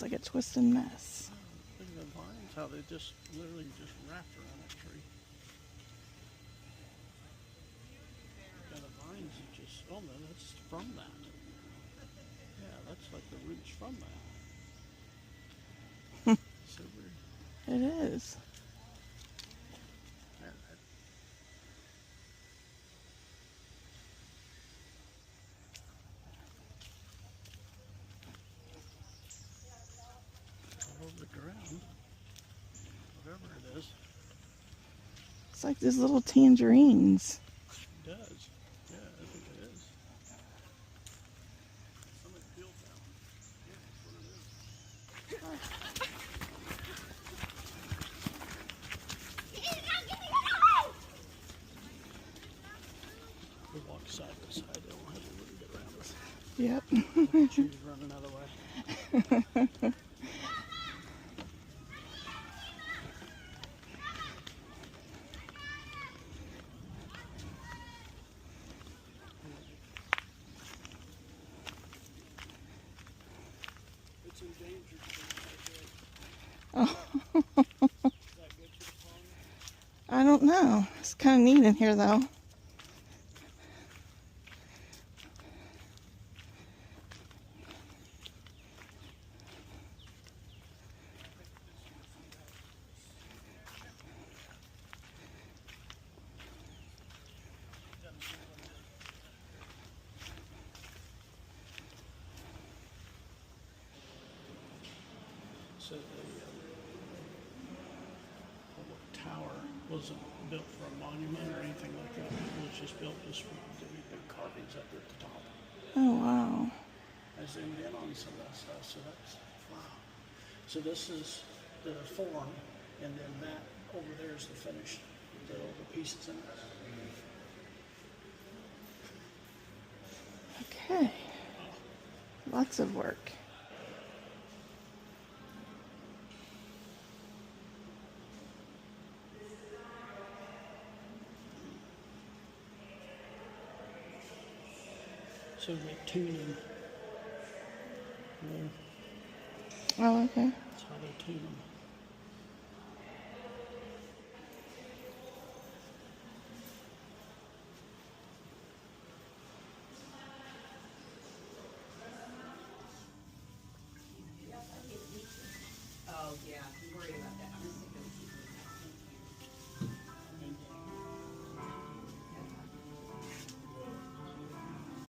looks like a twisted mess. Look at the vines, how they just literally just wrapped around that tree. Yeah, the vines are just, oh no, that's from that. Yeah, that's like the roots from that. So weird. It is. Yeah, all over the ground, whatever it is. It's like these little tangerines. It does. Yeah, I think it is. Somebody peeled that one. Yeah, that's what it is. We walk side by side, they won't have to really get around us. Yep. She's running another way. It's endangered. Oh. Is that good to the pond? I don't know. It's kind of neat in here, though. So the tower wasn't built for a monument or anything like that. It was just built just for the big carvings up there at the top. Oh, wow. I zoomed in on some of that stuff, so that's wow. So this is the form, and then that over there is the finished, the pieces in it. Okay. Lots of work. So we tuning. Oh, okay. That's how they tune them.